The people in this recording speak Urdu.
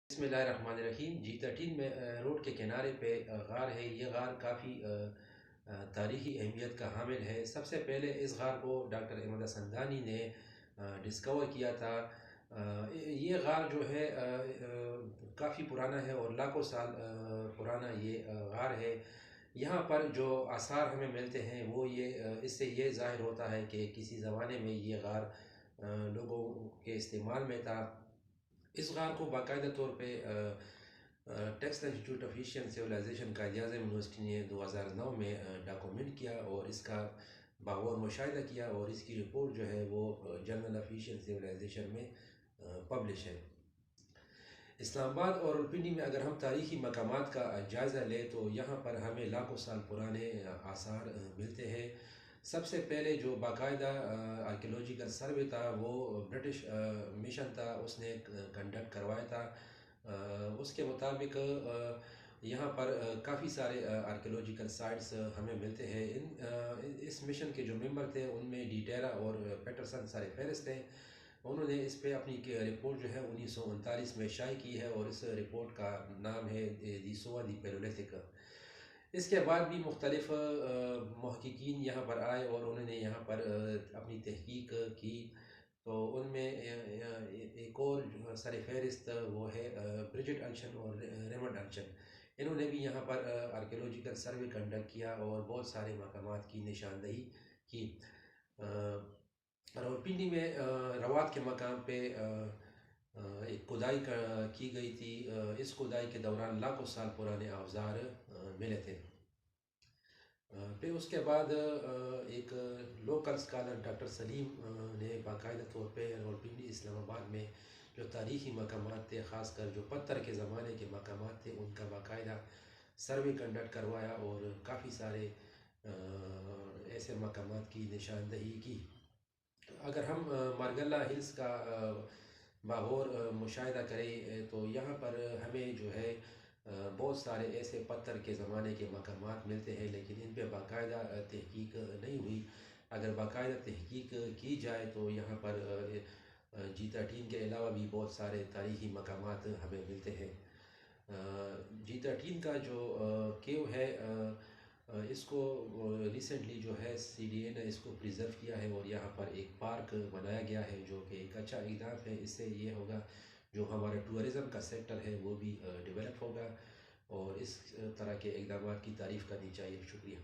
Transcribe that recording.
بسم اللہ الرحمن الرحیم. G13 میں روڈ کے کنارے پہ غار ہے. یہ غار کافی تاریخی اہمیت کا حامل ہے. سب سے پہلے اس غار کو ڈاکٹر احمد حسندانی نے ڈسکور کیا تھا. یہ غار جو ہے کافی پرانا ہے اور لاکھوں سال پرانا یہ غار ہے. یہاں پر جو آثار ہمیں ملتے ہیں وہ اس سے یہ ظاہر ہوتا ہے کہ کسی زمانے میں یہ غار لوگوں کے استعمال میں تھا. اس غار کو باقاعدہ طور پہ Taxila Institute of Asian Civilization Quaid-e Azam university نے 2009 میں ڈاکومنٹ کیا اور اس کا باغور مشاہدہ کیا اور اس کی رپورٹ جو ہے وہ جرنل آف ایشین سویلائزیشن میں پبلش ہے. اسلام آباد اور راولپنڈی میں اگر ہم تاریخی مقامات کا جائزہ لیں تو یہاں پر ہمیں لاکھوں سال پرانے آثار ملتے ہیں. سب سے پہلے جو باقاعدہ آرکیولوجیکل سروے تھا وہ برٹش مشن تھا, اس نے کنڈکٹ کروایا تھا. اس کے مطابق یہاں پر کافی سارے آرکیولوجیکل سائٹس ہمیں ملتے ہیں. اس مشن کے جو ممبر تھے ان میں ڈی ٹیرا اور پیٹرسن سارے فہرست ہیں. انہوں نے اس پہ اپنی رپورٹ جو ہے 1939 میں شائع کی ہے اور اس رپورٹ کا نام ہے دی سوا دی پیرولیتھک. اس کے بعد بھی مختلف محققین یہاں پر آئے اور انہوں نے یہاں پر اپنی تحقیق کی. تو ان میں ایک اور سر فہرست وہ ہے برجٹ الشن اور ریمنڈ الشن. انہوں نے بھی یہاں پر آرکیولوجیکل سروے کنڈکٹ کیا اور بہت سارے مقامات کی نشاندہی کی. راولپنڈی میں روات کے مقام پہ ایک کھدائی کی گئی تھی. اس کھدائی کے دوران لاکھوں سال پرانے اوزار ملے تھے. پھر اس کے بعد ایک لوکل سکالر ڈاکٹر سلیم نے باقاعدہ طور پہ راولپنڈی اسلام آباد میں جو تاریخی مقامات تھے, خاص کر جو پتھر کے زمانے کے مقامات تھے, ان کا باقاعدہ سروے کنڈکٹ کروایا اور کافی سارے ایسے مقامات کی نشاندہی کی. اگر ہم مارگلہ ہلز کا باغور مشاہدہ کریں تو یہاں پر ہمیں جو ہے بہت سارے ایسے پتھر کے زمانے کے مقامات ملتے ہیں, لیکن ان پہ باقاعدہ تحقیق نہیں ہوئی. اگر باقاعدہ تحقیق کی جائے تو یہاں پر G13 کے علاوہ بھی بہت سارے تاریخی مقامات ہمیں ملتے ہیں. G13 کا جو کیو ہے اس کو ریسنٹلی جو ہے CDA نے اس کو پریزرو کیا ہے اور یہاں پر ایک پارک بنایا گیا ہے جو کہ ایک اچھا اقدام ہے. اس سے یہ ہوگا جو ہمارا ٹورزم کا سیکٹر ہے وہ بھی ڈیولپ ہوگا اور اس طرح کے اقدامات کی تعریف کرنی چاہیے. شکریہ.